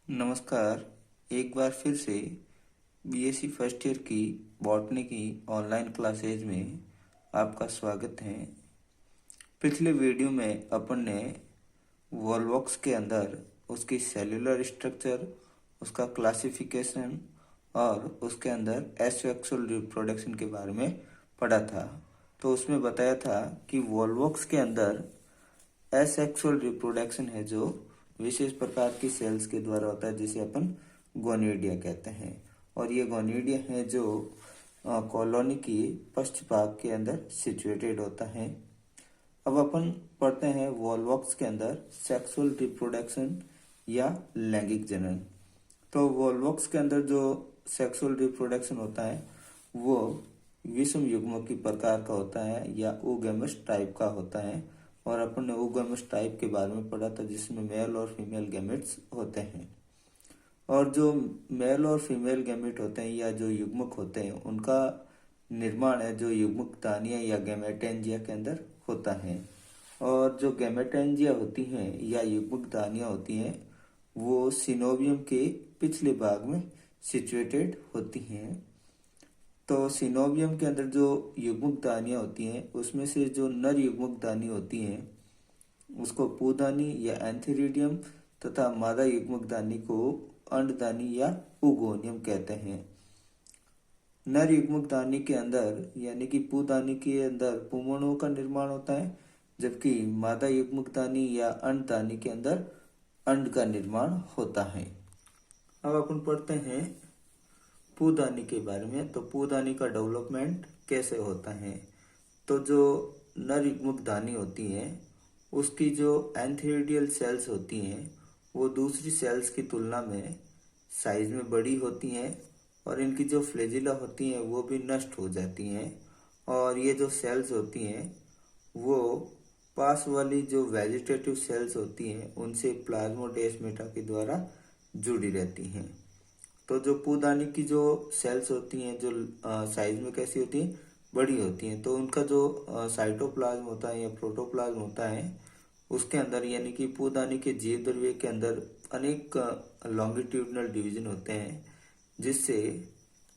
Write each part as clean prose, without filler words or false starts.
नमस्कार। एक बार फिर से बीएससी फर्स्ट ईयर की बॉटनी की ऑनलाइन क्लासेज में आपका स्वागत है। पिछले वीडियो में अपन ने वॉलवॉक्स के अंदर उसकी सेल्यूलर स्ट्रक्चर, उसका क्लासिफिकेशन और उसके अंदर एसेक्सुअल रिप्रोडक्शन के बारे में पढ़ा था। तो उसमें बताया था कि वॉलवॉक्स के अंदर एसेक्सुअल रिप्रोडक्शन है जो विशेष प्रकार की सेल्स के द्वारा होता है, जिसे अपन गोनिडिया कहते हैं। और ये गोनिडिया है जो कॉलोनी की पश्च भाग के अंदर सिचुएटेड होता है। अब अपन पढ़ते हैं वॉलवॉक्स के अंदर सेक्सुअल रिप्रोडक्शन या लैंगिक जनन। तो वॉलवॉक्स के अंदर जो सेक्सुअल रिप्रोडक्शन होता है वो विषम युग्मक की प्रकार का होता है या ओगेमस टाइप का होता है। और अपन ने ओगेमस टाइप के बारे में पढ़ा था, जिसमें मेल और फीमेल गैमेट्स होते हैं। और जो मेल और फीमेल गैमेट होते हैं या जो युग्मक होते हैं, उनका निर्माण है जो युग्मक दानिया या गैमेटेंजिया के अंदर होता है। और जो गैमेटेंजिया होती हैं या युग्मक दानिया होती हैं वो सिनोवियम के पिछले भाग में सिचुएटेड होती हैं। तो सिनोवियम के अंदर जो युग्मक दानियां होती हैं उसमें से जो नर युग्मक दानी होती हैं उसको पूदानी या एंथीरिडियम तथा मादा युग्मक दानी को अंडदानी या उगोनियम कहते हैं। नर युग्मक दानी के अंदर यानी कि पूदानी के अंदर पुंगरणों का निर्माण होता है, जबकि मादा युग्मक दानी या अंडदानी के अंदर अंड का निर्माण होता है। अब अपन पढ़ते हैं पूदानी के बारे में। तो पूदानी का डेवलपमेंट कैसे होता है। तो जो नर युग्मक दानी होती है उसकी जो एंथेरिडियल सेल्स होती हैं वो दूसरी सेल्स की तुलना में साइज में बड़ी होती हैं और इनकी जो फ्लैजिला होती हैं वो भी नष्ट हो जाती हैं। और ये जो सेल्स होती हैं वो पास वाली जो वेजिटेटिव सेल्स होती हैं उनसे प्लाज्मोडेस्माटा के द्वारा जुड़ी रहती हैं। तो जो पूदानी की जो सेल्स होती हैं जो साइज में कैसी होती हैं, बड़ी होती हैं। तो उनका जो साइटोप्लाज्म होता है या प्रोटोप्लाज्म होता है उसके अंदर यानी कि पूदानी के जीव द्रव्य के अंदर अनेक लॉन्गिट्यूडनल डिवीजन होते हैं, जिससे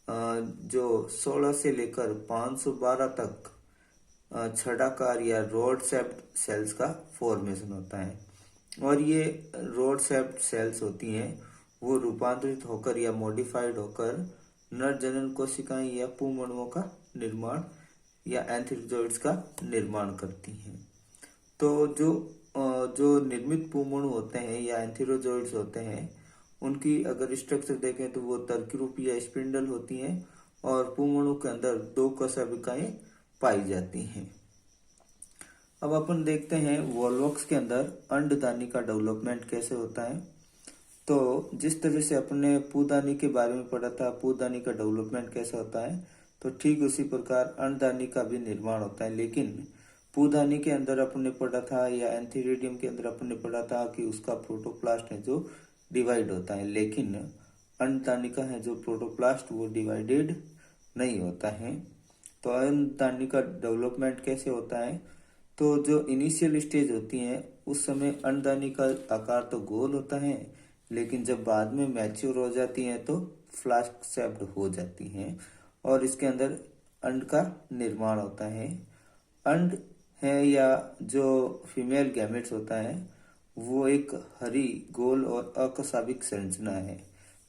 जो 16 से लेकर 512 तक छटाकार या रोड शेप्ड सेल्स का फॉर्मेशन होता है। और ये रोड शेप्ड सेल्स होती हैं वो रूपांतरित होकर या मॉडिफाइड होकर नर जनन कोशिकाएं या पुंगरणुओं का निर्माण या एंथीरोजोइड्स का निर्माण करती हैं। तो जो निर्मित पुंगरणु होते हैं या एंथीरोजोइड्स होते हैं उनकी अगर स्ट्रक्चर देखें तो वो तर्करूप या स्पिंडल होती हैं और पुंगरणु के अंदर 2 कशेरुकियां पाई जाती हैं। अब अपन देखते हैं वॉलवॉक्स के अंदर अंडदानी का डेवलपमेंट कैसे होता है। तो जिस तरह से अपने पूदानी के बारे में पढ़ा था, पूदानी का डेवलपमेंट कैसा होता है, तो ठीक उसी प्रकार अंडदानी का भी निर्माण होता है। लेकिन पूदानी के अंदर अपन ने पढ़ा था या एंथीरिडियम के अंदर अपन ने पढ़ा था कि उसका प्रोटोप्लास्ट है जो डिवाइड होता है, लेकिन अंडदानी का है जो प्रोटोप्लास्ट वो डिवाइडेड नहीं होता है। तो अंडदानी का डेवलपमेंट कैसे होता है। तो जो इनिशियल स्टेज होती है उस समय अंडदानी का आकार तो गोल होता है, लेकिन जब बाद में मैच्योर हो जाती हैं तो फ्लास्क शेप्ड हो जाती हैं और इसके अंदर अंड का निर्माण होता है। अंड है या जो फीमेल गैमेट्स होता है वो एक हरी गोल और अकशाभिक संरचना है।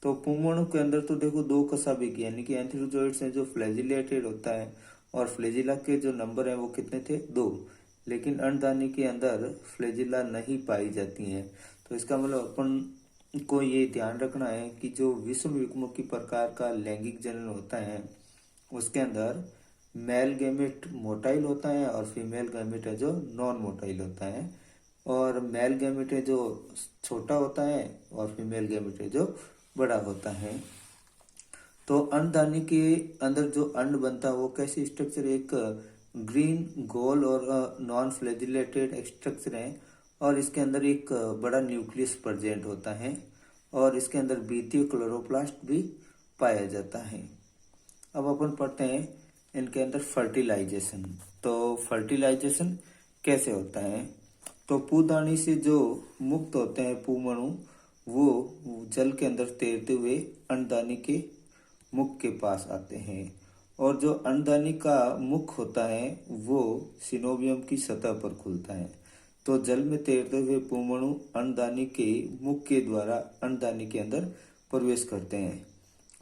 तो पुंगरणु के अंदर तो देखो 2 कशाभिक यानी कि एंथीरोजोइड्स हैं जो फ्लैजिलेटेड होता है और फ्लैजिला के जो नंबर है वो कितने थे, 2। लेकिन अंडदानी के अंदर फ्लैजिला नहीं पाई जाती हैं। तो इसका मतलब अपन को ये ध्यान रखना है कि जो विषम युग्मक की प्रकार का लैंगिक जनन होता है उसके अंदर मेल गैमेट मोटाइल होता है और फीमेल गैमेट है जो नॉन मोटाइल होता है। और मेल गैमेट है जो छोटा होता है और फीमेल गैमेट है जो बड़ा होता है। तो अंडदानी के अंदर जो अंड बनता है वो कैसी स्ट्रक्चर, एक ग्रीन गोल और नॉन फ्लैजिलेटेड स्ट्रक्चर है और इसके अंदर एक बड़ा न्यूक्लियस प्रेजेंट होता है और इसके अंदर बीतीय क्लोरोप्लास्ट भी पाया जाता है। अब अपन पढ़ते हैं इनके अंदर फर्टिलाइजेशन। तो फर्टिलाइजेशन कैसे होता है। तो पूदानी से जो मुक्त होते हैं पुंगरणु वो जल के अंदर तैरते हुए अंडदानी के मुख के पास आते हैं और जो अंडदानी का मुख होता है वो सिनोबियम की सतह पर खुलता है। तो जल में तैरते हुए पुमणु अंडदानी के मुख के द्वारा अंडदानी के अंदर प्रवेश करते हैं।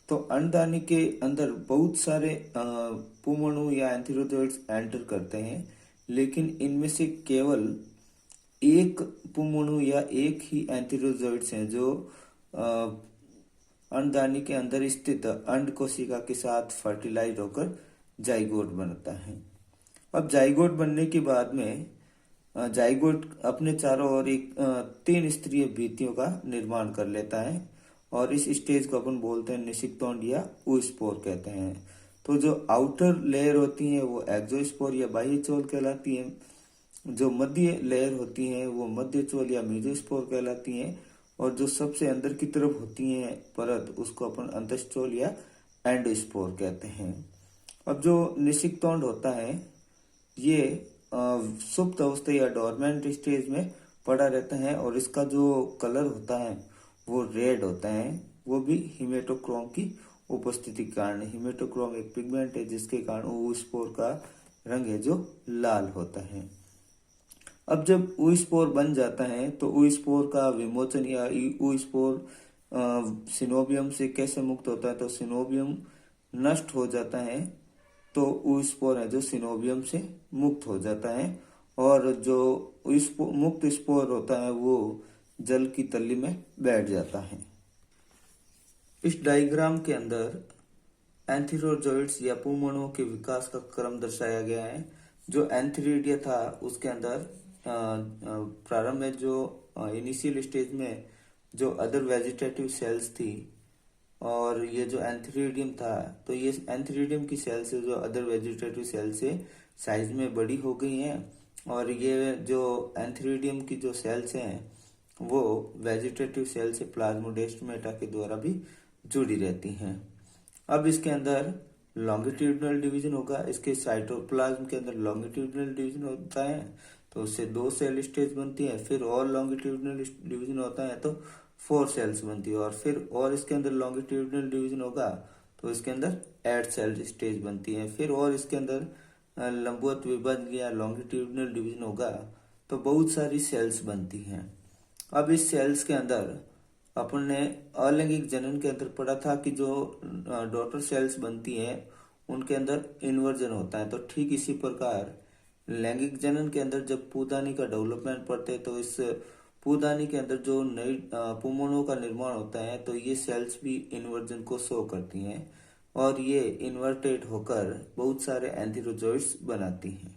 तो अंडदानी के अंदर बहुत सारे पुमणु या एंथेरोजोइड्स एंटर करते हैं, लेकिन इनमें से केवल एक पुमणु या एक ही एंथेरोजोइड्स हैं जो अंडदानी के अंदर स्थित अंड कोशिका के साथ फर्टिलाइज होकर जाइगोट बनता है। अब जाइगोट बनने के बाद में जाइगोट अपने चारों ओर एक 3 स्तरीय भित्तियों का निर्माण कर लेता है और इस स्टेज को अपन बोलते हैं निषिक्तोंड या oospore कहते हैं। तो जो आउटर लेयर होती है वो एक्सोस्पोर या बाह्य चोल कहलाती है, जो मध्य लेयर होती है वो मध्य चोल या मेसोस्पोर कहलाती है, और जो सबसे अंदर की तरफ होती है परत उसको अपन अंतःचोल या एंडोस्पोर कहते हैं। अब जो निषिक्तोंड होता है ये सुप्त अवस्था या डोरमेंट स्टेज में पड़ा रहता है और इसका जो कलर होता है वो रेड होता है, वो भी हिमेटोक्रोम की उपस्थिति के कारण। हिमेटोक्रोम एक पिगमेंट है जिसके कारण oospore का रंग है जो लाल होता है। अब जब oospore बन जाता है तो oospore का विमोचन या oospore सिनोबियम से कैसे मुक्त होता है, तो सिनोबियम नष्ट हो जाता है तो oospore है जो सिनोबियम से मुक्त हो जाता है और जो मुक्त स्पोर होता है वो जल की तली में बैठ जाता है। इस डायग्राम के अंदर एंथेरोजोइड्स या पुमणुओं के विकास का क्रम दर्शाया गया है। जो एंथेरिडिया था उसके अंदर प्रारंभ में जो इनिशियल स्टेज में जो अदर वेजिटेटिव सेल्स थी और ये जो एंथेरिडियम था तो ये एंथेरिडियम की सेल से जो अदर वेजिटेटिव सेल से साइज में बड़ी हो गई हैं और ये जो एंथेरिडियम की जो सेल्स हैं वो वेजिटेटिव सेल से प्लाज्मोडेस्माटा के द्वारा भी जुड़ी रहती हैं। अब इसके अंदर लॉन्गिट्यूडिनल डिवीजन होगा, इसके साइटोप्लाज्म के अंदर लॉन्गिट्यूडिनल डिवीजन होता है तो उससे 2 सेल स्टेज बनती है, फिर और लॉन्गिट्यूडिनल डिवीजन होता है तो 4 सेल्स बनती है और फिर और इसके अंदर लॉन्गिट्यूडिनल डिवीजन होगा तो इसके अंदर 8 सेल स्टेज बनती है, फिर और इसके अंदर लंबवत विभाजन या लॉन्गिट्यूडिनल डिवीजन होगा तो बहुत सारी सेल्स बनती हैं। अब इस सेल्स के अंदर अपन ने अलैंगिक जनन के अंदर पढ़ा था कि जो डॉटर सेल्स बनती हैं उनके अंदर इन्वर्जन होता है, तो ठीक इसी प्रकार लैंगिक जनन के अंदर जब पूदानी का डेवलपमेंट पढ़ते हैं तो इस पूदानी के अंदर जो नई पुमणुओं का निर्माण होता है तो ये सेल्स भी इन्वर्जन को शो करती हैं और ये इन्वर्टेड होकर बहुत सारे एंथेरोजोइड्स बनाती हैं।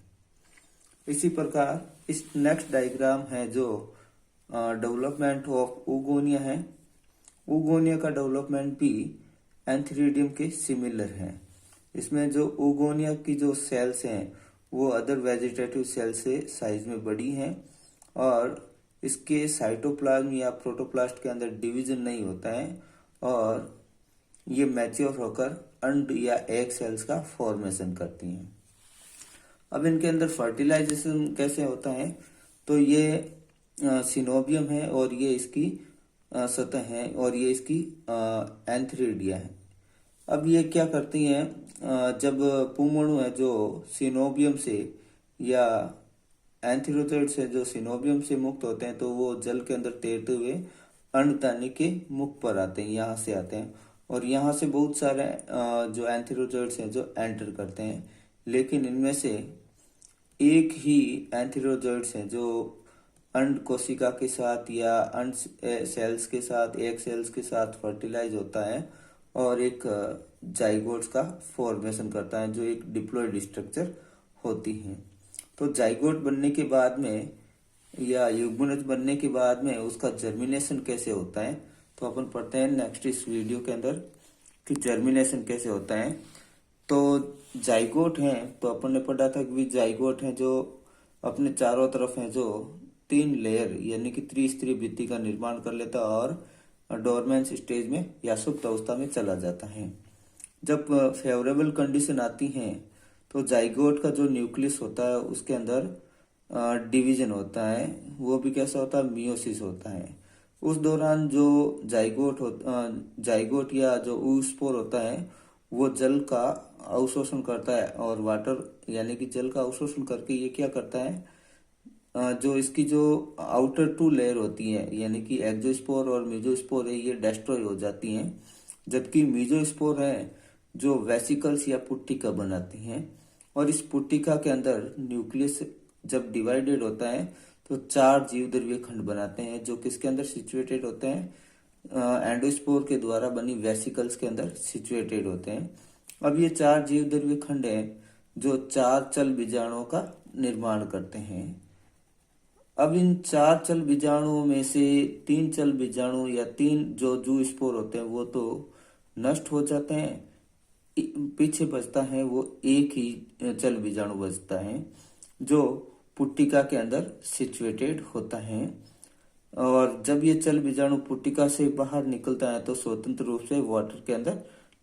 इसी प्रकार इस नेक्स्ट डायग्राम है जो डेवलपमेंट ऑफ ओगोनिया है। ओगोनिया का डेवलपमेंट भी एंथेरिडियम के सिमिलर है। इसमें जो ओगोनिया की जो सेल्स हैं वो अदर वेजिटेटिव सेल से साइज में बड़ी हैं और इसके साइटोप्लाज्म या प्रोटोप्लास्ट के अंदर डिवीजन नहीं होता है और ये मैच्योर होकर अंड या एग सेल्स का फॉर्मेशन करती हैं। अब इनके अंदर फर्टिलाइजेशन कैसे होता है, तो ये सिनोबियम है और ये इसकी सतह है और ये इसकी एंथेरिडिया है। अब ये क्या करती हैं, जब पुमणु है जो सिनोबियम से या एंथेरोजोइड से जो सिनोबियम से मुक्त होते हैं तो वो जल के अंदर तैरते हुए अंडदानी के मुख पर आते हैं, यहाँ से आते हैं और यहाँ से बहुत सारे जो एंथेरोजोइड्स हैं जो एंटर करते हैं, लेकिन इनमें से एक ही एंथेरोजोइड्स हैं जो अंड कोशिका के साथ या अंड सेल्स के साथ एग सेल्स के साथ फर्टिलाइज होता है और एक जाइगोट्स का फॉर्मेशन करता है जो एक डिप्लॉयड स्ट्रक्चर होती है। तो जाइगोट बनने के बाद में या युग्मनज बनने के बाद में उसका जर्मिनेशन कैसे होता है तो अपन पढ़ते हैं नेक्स्ट इस वीडियो के अंदर कि जर्मिनेशन कैसे होता है। तो जाइगोट हैं तो अपन ने पढ़ा था कि जाइगोट हैं जो अपने चारों तरफ हैं जो 3 लेयर यानी कि त्रिस्तरीय भित्ति का निर्माण कर लेता है और डोरमेंस स्टेज में या सुप्त अवस्था में चला जाता है। जब फेवरेबल कंडीशन आती है तो जाइगोट का जो न्यूक्लियस होता है उसके अंदर डिवीजन होता है, वो भी कैसा होता है, मियोसिस होता है। उस दौरान जो जाइगोट या जो oospore होता है वो जल का अवशोषण करता है, और वाटर यानी कि जल का अवशोषण करके ये क्या करता है, जो इसकी जो आउटर टू लेयर होती है यानी कि एक्सोस्पोर और मेसोस्पोर है, ये डिस्ट्रॉय हो जाती हैं, जबकि मेसोस्पोर है जो वेसिकल्स या पुट्टिका बनाती हैं। और इस पुट्टिका के अंदर न्यूक्लियस जब डिवाइडेड होता है तो 4 जीवद्रव्य खंड बनाते हैं, जो किसके अंदर सिचुएटेड होते हैं, एंडोस्पोर के द्वारा बनी वेसिकल्स के अंदर सिचुएटेड होते हैं। अब ये 4 जीवद्रव्य खंड हैं जो 4 चल बीजाणुओं का निर्माण करते हैं। अब इन 4 चल बीजाणुओं में से 3 चल बीजाणु या 3 जो जूस्पोर होते हैं वो तो नष्ट हो जाते हैं, पीछे बचता है वो एक ही चल बीजाणु बचता है जो पुट्टिका के अंदर सिचुएटेड होता है। और जब ये चल बीजाणु पुट्टिका से बाहर निकलता है तो स्वतंत्र रूप से वाटर के अंदर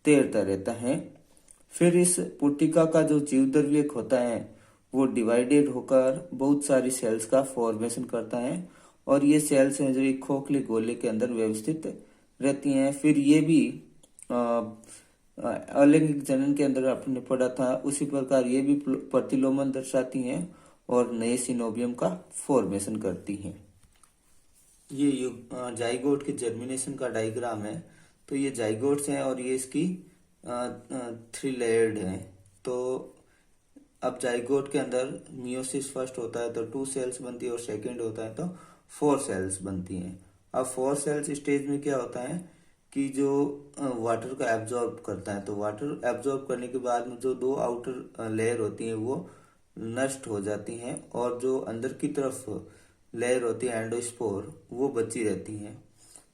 तैरता रहता है। फिर इस पुट्टिका का जो जीवद्रव्यक होता है वो डिवाइडेड होकर बहुत सारी सेल्स का फॉर्मेशन करता है, और ये सेल्स हैं जो एक खोखले गोले के अंदर व्यवस्थित रहती हैं। फिर ये भी अलैंगिक जनन के अंदर आपने पढ़ा था, उसी प्रकार ये भी प्रतिलोमन दर्शाती हैं और नए सिनोबियम का फॉर्मेशन करती हैं। ये जाइगोट के जर्मिनेशन का डायग्राम है। तो ये जाइगोट्स हैं और ये इसकी 3 लेयर्ड है। तो अब जाइगोट के अंदर मियोसिस फर्स्ट होता है तो 2 सेल्स बनती है, और सेकंड होता है तो 4 सेल्स बनती हैं। अब 4 सेल्स स्टेज में क्या होता है कि जो वाटर को एब्जॉर्ब करता है, तो वाटर एब्जॉर्ब करने के बाद में जो 2 आउटर लेयर होती है वो नष्ट हो जाती हैं, और जो अंदर की तरफ लेयर होती है एंडोस्पोर वो बची रहती हैं।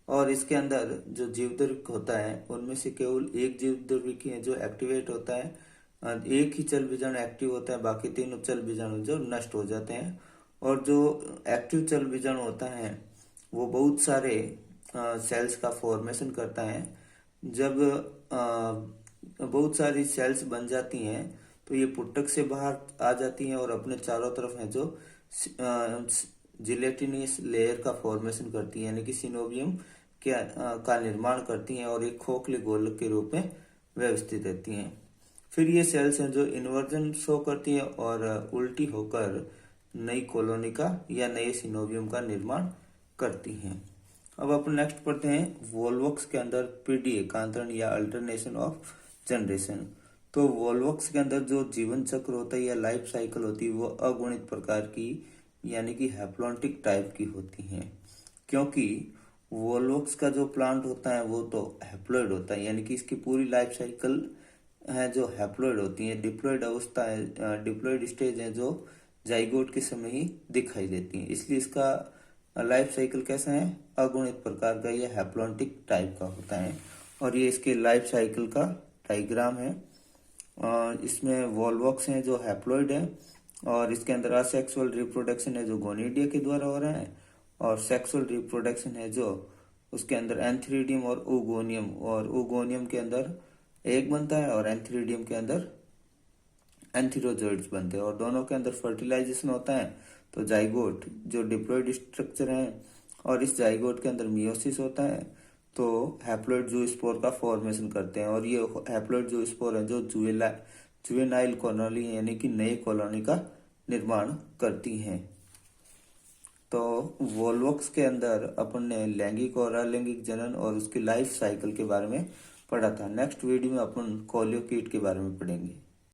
और इसके अंदर जो जीवद्रव्य होता है उनमें से केवल एक जीवद्रव्य की है जो एक्टिवेट होता है, एक ही चल बीजाणु एक्टिव होता है, बाकी 3 चल बीजाणु जो नष्ट हो जाते हैं। और जो एक्टिव चल बीजाणु होता है वो बहुत सारे सेल्स का फॉर्मेशन करता है। जब बहुत सारी सेल्स बन जाती हैं तो ये पुट्टक से बाहर आ जाती हैं और अपने चारों तरफ है जो जिलेटिनस लेयर का फॉर्मेशन करती है, यानी कि सिनोबियम का निर्माण करती हैं और एक खोखले गोलक के रूप में व्यवस्थित रहती हैं। फिर ये सेल्स हैं जो इन्वर्जन शो करती हैं और उल्टी होकर नई कॉलोनी का या नए सिनोबियम का निर्माण करती हैं। अब अपन नेक्स्ट पढ़ते हैं वोल्वॉक्स के अंदर पीढ़ी एकांतरण या अल्टरनेशन ऑफ जनरेशन। तो वोल्वॉक्स के अंदर जो जीवन चक्र होता है या लाइफ साइकिल होती है वो अगुणित प्रकार की यानी कि हैप्लॉन्टिक टाइप की होती हैं, क्योंकि वोल्वॉक्स का जो प्लांट होता है वो तो हैप्लॉइड होता है, यानी कि इसकी पूरी लाइफ साइकिल है जो हैप्लॉइड होती है। डिप्लॉइड अवस्था है, डिप्लॉइड स्टेज है जो जाइगोट के समय ही दिखाई देती है, इसलिए इसका लाइफ साइकिल कैसा है, अगुणित प्रकार का, यह हैप्लॉन्टिक टाइप का होता है। और ये इसके लाइफ साइकिल का डायग्राम है। इसमें वोल्वॉक्स हैं जो हैप्लॉइड है, और इसके अंदर असेक्सुअल रिप्रोडक्शन है जो गोनिडिया के द्वारा हो रहा है, और सेक्सुअल रिप्रोडक्शन है जो उसके अंदर एंथ्रीडियम और ओगोनियम, और ओगोनियम के अंदर एग बनता है और एंथ्रीडियम के अंदर एंथीरोजोइड्स बनते हैं, और दोनों के अंदर फर्टिलाइजेशन होता है। तो जाइगोट जो डिप्लॉइड स्ट्रक्चर है, और इस जाइगोट के अंदर मियोसिस होता है, तो हैप्लॉइड जूस्पोर का फॉर्मेशन करते हैं, और ये हैप्लॉइड जूस्पोर है जो जुवेनाइल कॉलोनी यानी कि नई कॉलोनी का निर्माण करती हैं। तो वोल्वॉक्स के अंदर अपन ने लैंगिक और अलैंगिक जनन और उसकी लाइफ साइकिल के बारे में पढ़ा था। नेक्स्ट वीडियो में अपन कोलियोकीट के बारे में पढ़ेंगे।